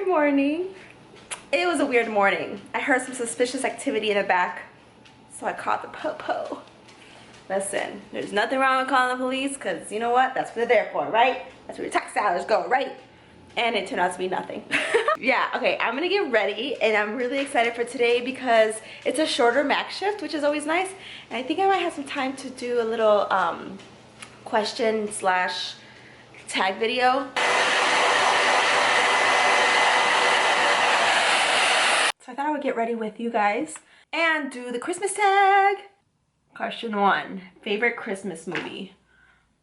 Good morning. It was a weird morning. I heard some suspicious activity in the back, so I called the po-po. Listen, there's nothing wrong with calling the police, because you know what? That's what they're there for, right? That's where your tax dollars go, right? And it turned out to be nothing. Yeah, okay, I'm gonna get ready, and I'm really excited for today because it's a shorter MAC shift, which is always nice. And I think I might have some time to do a little question slash tag video. So I thought I would get ready with you guys and do the Christmas tag. Question 1, favorite Christmas movie?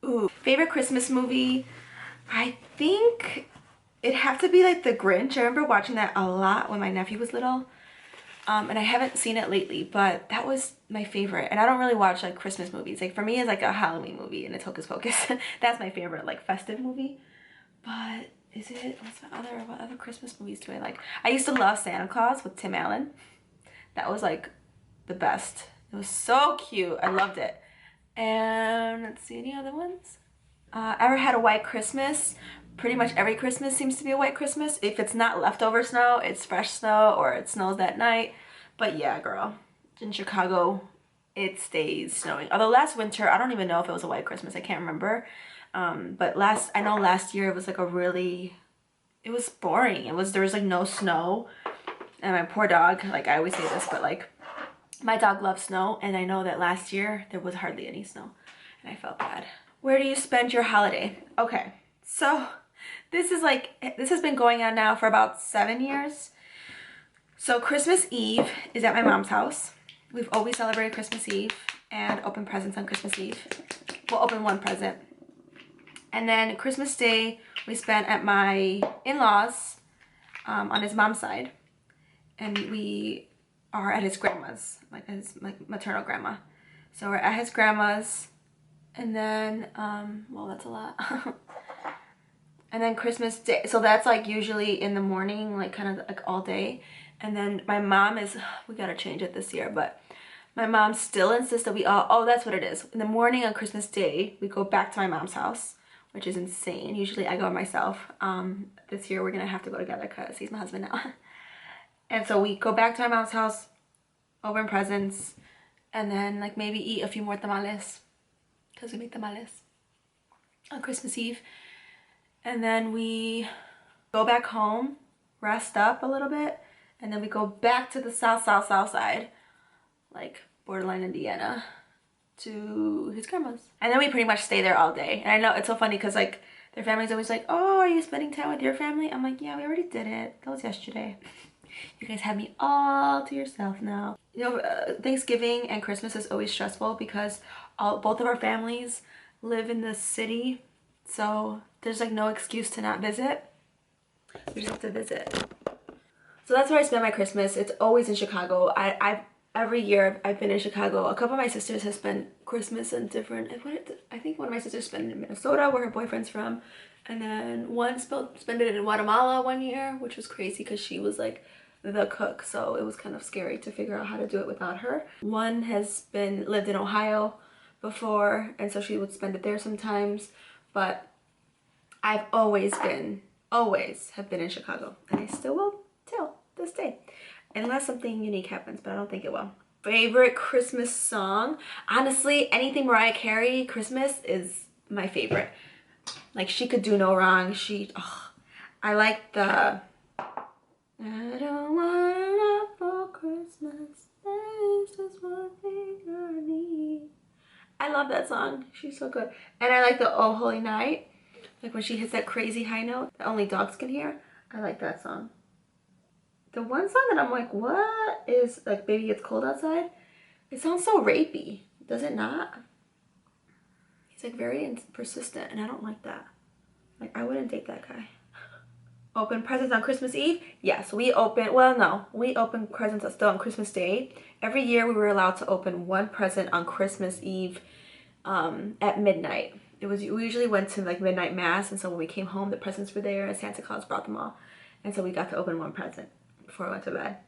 Ooh, favorite Christmas movie? I think it'd have to be like The Grinch. I remember watching that a lot when my nephew was little. And I haven't seen it lately, but that was my favorite. And I don't really watch like Christmas movies. Like for me, it's like a Halloween movie and it's Hocus Pocus. That's my favorite like festive movie. But is it, what other Christmas movies do I like? I used to love Santa Claus with Tim Allen. That was like the best. It was so cute. I loved it. And let's see, any other ones? Ever had a white Christmas? Pretty much every Christmas seems to be a white Christmas. If it's not leftover snow, it's fresh snow or it snows that night. But yeah, girl, in Chicago, it stays snowing. Although last winter, I don't even know if it was a white Christmas. I can't remember. But I know last year it was like it was boring. There was like no snow. And my poor dog, like I always say this, but like my dog loves snow. And I know that last year there was hardly any snow. And I felt bad. Where do you spend your holiday? Okay, so this has been going on now for about 7 years. So Christmas Eve is at my mom's house. We've always celebrated Christmas Eve and opened presents on Christmas Eve. We'll open one present. And then Christmas Day, we spent at my in-laws on his mom's side. And we are at his grandma's, like his maternal grandma. So we're at his grandma's. And then, well, that's a lot. And then Christmas Day, so that's like usually in the morning, like kind of like all day. And then my mom we gotta change it this year, but my mom still insists that we all, oh, that's what it is. In the morning on Christmas Day, we go back to my mom's house, which is insane. Usually I go myself. This year we're gonna have to go together because he's my husband now. And so we go back to my mom's house, open presents, and then like maybe eat a few more tamales, because we make tamales on Christmas Eve. And then we go back home, rest up a little bit, and then we go back to the south side, like borderline Indiana, to his grandma's. And then we pretty much stay there all day. And I know it's so funny because like their family's always like, oh, are you spending time with your family? I'm like, yeah, we already did it. That was yesterday. You guys have me all to yourself now. You know, Thanksgiving and Christmas is always stressful because both of our families live in the city. So there's like no excuse to not visit. We just have to visit. So that's where I spend my Christmas. It's always in Chicago. Every year I've been in Chicago. A couple of my sisters have spent Christmas in different, I think one of my sisters spent it in Minnesota where her boyfriend's from. And then one spent it in Guatemala one year, which was crazy because she was like the cook. So it was kind of scary to figure out how to do it without her. One has lived in Ohio before, and so she would spend it there sometimes. But I've always have been in Chicago, and I still will till this day, unless something unique happens, but I don't think it will. Favorite Christmas song? Honestly, anything Mariah Carey Christmas is my favorite. Like, she could do no wrong. I like the I don't want enough for Christmas. This is one thing I need. I love that song. She's so good. And I like the Oh Holy Night. Like when she hits that crazy high note that only dogs can hear. I like that song. The one song that I'm like, what is like Baby It's Cold Outside? It sounds so rapey. Does it not? He's like very persistent and I don't like that. Like I wouldn't date that guy. Open presents on Christmas Eve? Yes, we open presents still on Christmas Day. Every year we were allowed to open one present on Christmas Eve at midnight. We usually went to like midnight mass, and so when we came home the presents were there and Santa Claus brought them all. And so we got to open one present before we went to bed.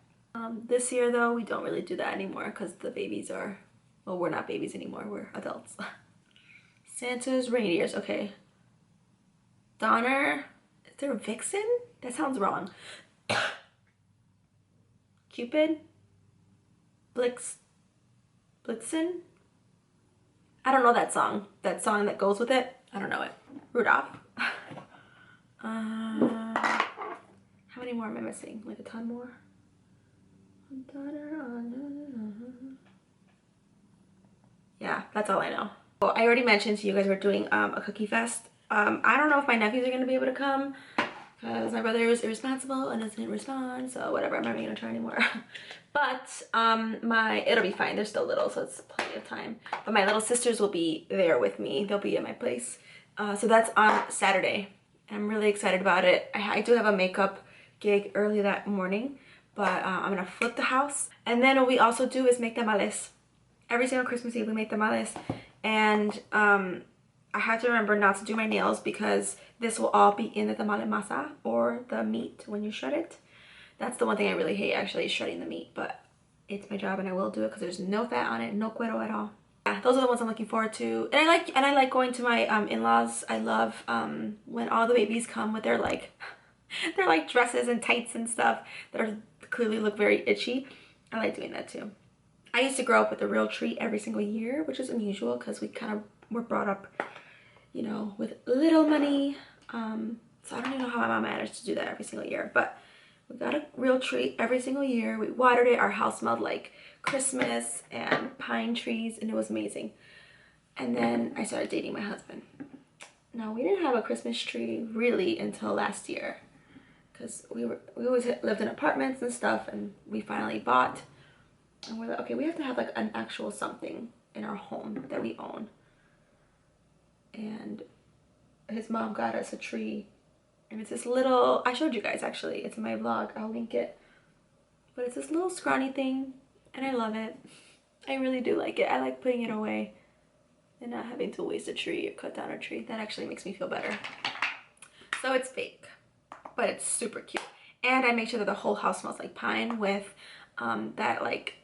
This year though, we don't really do that anymore because the babies are, well, we're not babies anymore, we're adults. Santa's reindeers, okay. Donner. Is there a vixen? That sounds wrong. Cupid? Blitzen? I don't know that song. That song that goes with it. I don't know it. Rudolph. How many more am I missing? Like a ton more? Yeah, that's all I know. Well, I already mentioned to you guys we're doing a cookie fest. I don't know if my nephews are going to be able to come because my brother is irresponsible and doesn't respond, so whatever, I'm not even going to try anymore. But it'll be fine. They're still little, so it's plenty of time. But my little sisters will be there with me. They'll be at my place. So that's on Saturday. I'm really excited about it. I do have a makeup gig early that morning, but I'm gonna flip the house. And then what we also do is make tamales. Every single Christmas Eve we make tamales, and I have to remember not to do my nails because this will all be in the tamale masa, or the meat when you shred it. That's the one thing I really hate, actually, is shredding the meat, but it's my job and I will do it because there's no fat on it, no cuero at all. Yeah, those are the ones I'm looking forward to. And I like going to my in-laws. I love when all the babies come with their like their like dresses and tights and stuff that are clearly look very itchy. I like doing that too. I used to grow up with a real treat every single year, which is unusual because we kind of were brought up, you know, with little money. So I don't even know how my mom managed to do that every single year, but we got a real treat every single year. We watered it. Our house smelled like Christmas and pine trees, and it was amazing. And then I started dating my husband. Now, we didn't have a Christmas tree really until last year because we always lived in apartments and stuff, and we finally bought. And we're like, okay, we have to have like an actual something in our home that we own. And his mom got us a tree. And it's this little, I showed you guys actually, it's in my vlog, I'll link it. But it's this little scrawny thing, and I love it. I really do like it. I like putting it away and not having to waste a tree or cut down a tree. That actually makes me feel better. So it's fake, but it's super cute. And I make sure that the whole house smells like pine with that like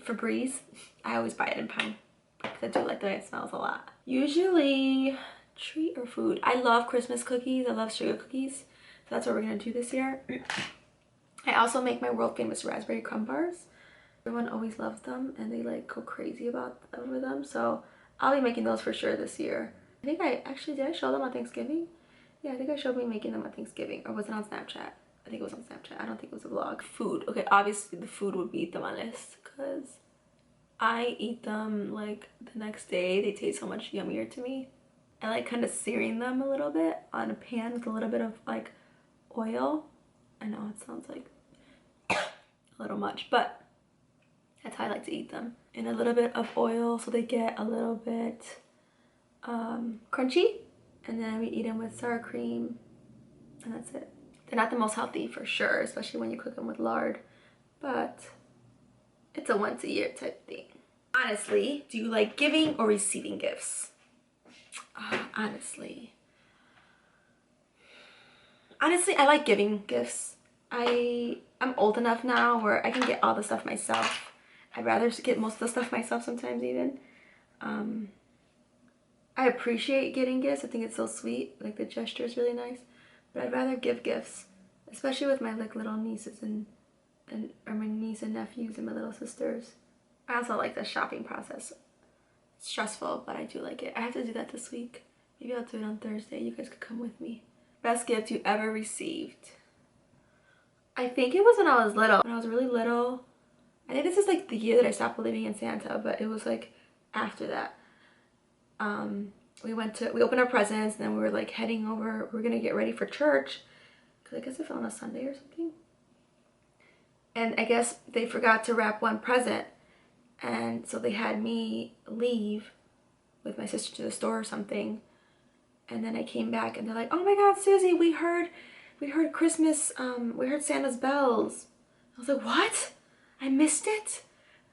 Febreze. I always buy it in pine because I do like the way it smells a lot. Usually, treat or food. I love Christmas cookies. I love sugar cookies. So that's what we're gonna do this year. I also make my world famous raspberry crumb bars. Everyone always loves them and they like go crazy over them. So I'll be making those for sure this year. I think did I show them on Thanksgiving? Yeah, I think I showed me making them on Thanksgiving, or was it on Snapchat? I think it was on Snapchat. I don't think it was a vlog. Food. Okay, obviously the food would be tamales because I eat them like the next day. They taste so much yummier to me. I like kind of searing them a little bit on a pan with a little bit of like oil. I know it sounds like a little much, but that's how I like to eat them. In a little bit of oil so they get a little bit crunchy. And then we eat them with sour cream, and that's it. They're not the most healthy for sure, especially when you cook them with lard, but it's a once a year type thing. Honestly, do you like giving or receiving gifts? Honestly, I like giving gifts. I'm old enough now where I can get all the stuff myself. I'd rather get most of the stuff myself sometimes even. I appreciate getting gifts. I think it's so sweet. Like the gesture is really nice. But I'd rather give gifts, especially with my like little nieces or my niece and nephews and my little sisters. I also like the shopping process. It's stressful, but I do like it. I have to do that this week. Maybe I'll do it on Thursday. You guys could come with me. Best gift you ever received? I think it was when I was little. When I was really little. I think this is like the year that I stopped believing in Santa, but it was like after that. We opened our presents, and then we were like heading over. We were gonna get ready for church because I guess it fell on a Sunday or something. And I guess they forgot to wrap one present, and so they had me leave with my sister to the store or something. And then I came back, and they're like, "Oh my God, Susie, we heard Christmas. We heard Santa's bells." I was like, "What? I missed it?"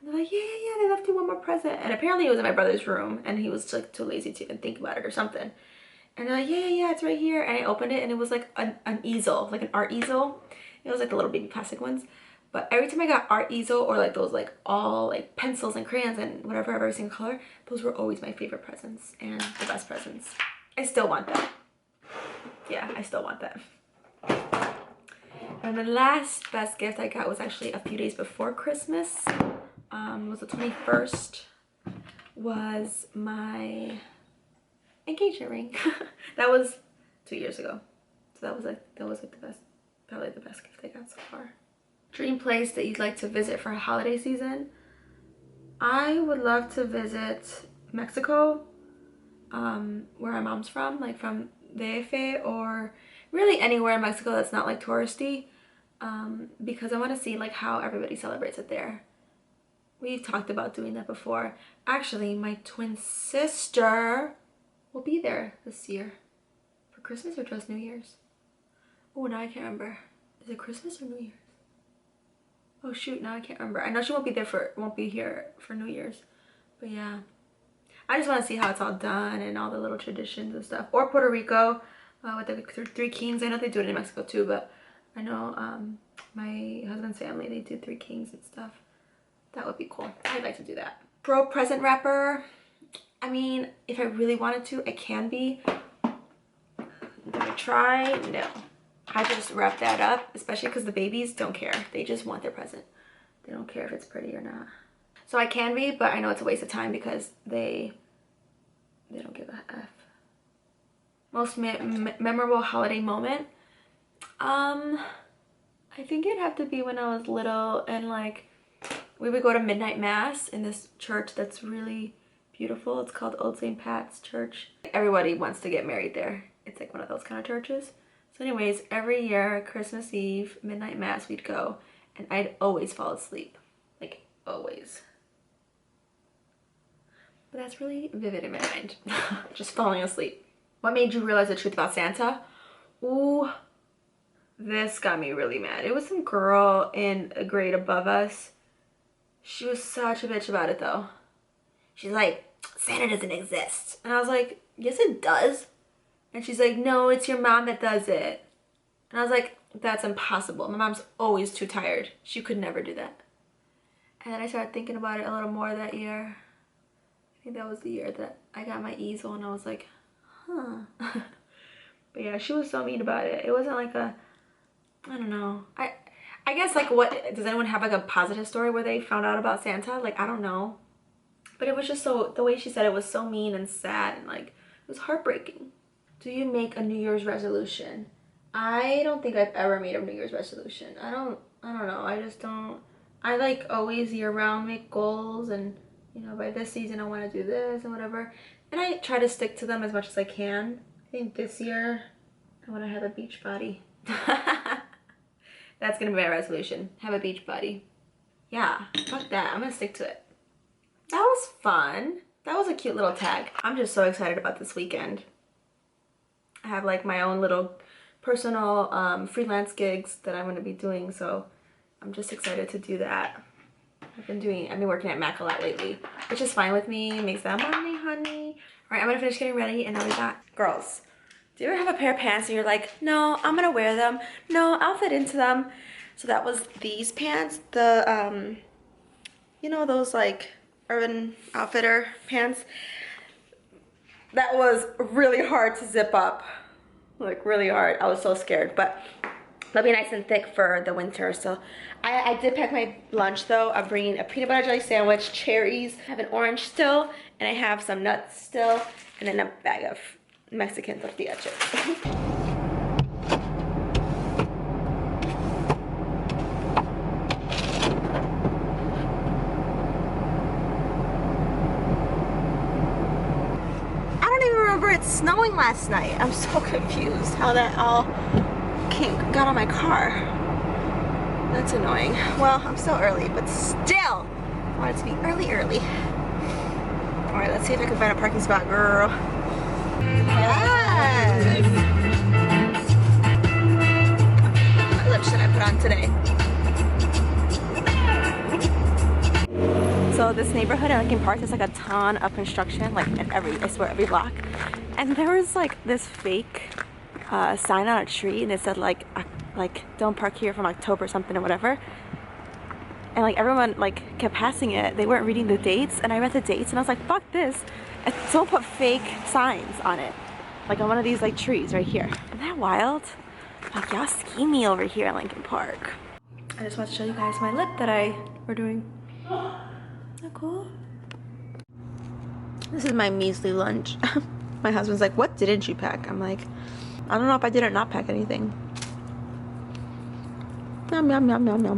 And they're like, yeah, they left you one more present. And apparently it was in my brother's room, and he was like too lazy to even think about it or something. And they're like, yeah, it's right here. And I opened it, and it was like an easel, like an art easel. It was like the little baby plastic ones. But every time I got art easel or like those like all like pencils and crayons and whatever of every single color, those were always my favorite presents and the best presents. I still want that. Yeah, I still want that. And the last best gift I got was actually a few days before Christmas. It was the 21st. Was my engagement ring. That was 2 years ago. So that was like the best, probably the best gift I got so far. Dream place that you'd like to visit for a holiday season? I would love to visit Mexico, where my mom's from, like from DF, or really anywhere in Mexico that's not like touristy, because I want to see like how everybody celebrates it there. We've talked about doing that before. Actually, my twin sister will be there this year for Christmas or just New Year's. Oh, now I can't remember. Is it Christmas or New Year's? Oh shoot, now I can't remember. I know she won't be here for New Year's, but yeah. I just want to see how it's all done and all the little traditions and stuff. Or Puerto Rico with the Three Kings. I know they do it in Mexico too, but I know my husband's family, they do Three Kings and stuff. That would be cool. I'd like to do that. Pro present wrapper. I mean, if I really wanted to, I can be. Did I try? No. I just wrap that up, especially because the babies don't care. They just want their present. They don't care if it's pretty or not. So I can be, but I know it's a waste of time because they don't give a F. Most memorable holiday moment? I think it'd have to be when I was little and like we would go to midnight mass in this church that's really beautiful. It's called Old St. Pat's Church. Everybody wants to get married there. It's like one of those kind of churches. So anyways, every year, Christmas Eve, midnight mass, we'd go and I'd always fall asleep. Like, always. But that's really vivid in my mind. Just falling asleep. What made you realize the truth about Santa? Ooh, this got me really mad. It was some girl in a grade above us. She was such a bitch about it though. She's like, Santa doesn't exist. And I was like, yes it does. And she's like, no, it's your mom that does it. And I was like, that's impossible. My mom's always too tired. She could never do that. And then I started thinking about it a little more that year. I think that was the year that I got my easel and I was like, huh. But yeah, she was so mean about it. It wasn't like a, I don't know. I guess like what, does anyone have like a positive story where they found out about Santa? Like, I don't know. But it was just so, the way she said it was so mean and sad and like, it was heartbreaking. Do you make a New Year's resolution? I don't think I've ever made a New Year's resolution. I don't know. I just don't. I like always year round make goals and, you know, by this season I want to do this and whatever. And I try to stick to them as much as I can. I think this year I want to have a beach body. That's going to be my resolution. Have a beach body. Yeah, fuck that. I'm going to stick to it. That was fun. That was a cute little tag. I'm just so excited about this weekend. I have like my own little personal freelance gigs that I'm going to be doing, so I'm just excited to do that. I've been working at Mac a lot lately, which is fine with me. Makes that money, honey. All right, I'm gonna finish getting ready, and now we got girls. Do you ever have a pair of pants and you're like, no, I'm gonna wear them. No, I'll fit into them. So that was these pants, the you know, those like Urban Outfitter pants. That was really hard to zip up, like really hard. I was so scared, but they'll be nice and thick for the winter. So I did pack my lunch though. I'm bringing a peanut butter jelly sandwich, cherries, I have an orange still, and I have some nuts still, and then a bag of Mexican tortilla chips. It's snowing last night. I'm so confused how that all got on my car. That's annoying. Well, I'm still early, but still I want it to be early. Alright, let's see if I can find a parking spot, girl. Yes! What lip should I put on today? So this neighborhood in Lincoln Park, there's like a ton of construction, like in every block. And there was like this fake sign on a tree, and it said like don't park here from October or something or whatever. And like everyone like kept passing it. They weren't reading the dates, and I read the dates and I was like, fuck this. And someone put fake signs on it, like on one of these like trees right here. Isn't that wild? Like, y'all schemy over here at Lincoln Park. I just want to show you guys my lip that we're doing. Isn't that cool? This is my measly lunch. My husband's like, what didn't you pack? I'm like, I don't know if I did or not pack anything. Yum, yum, yum, yum, yum.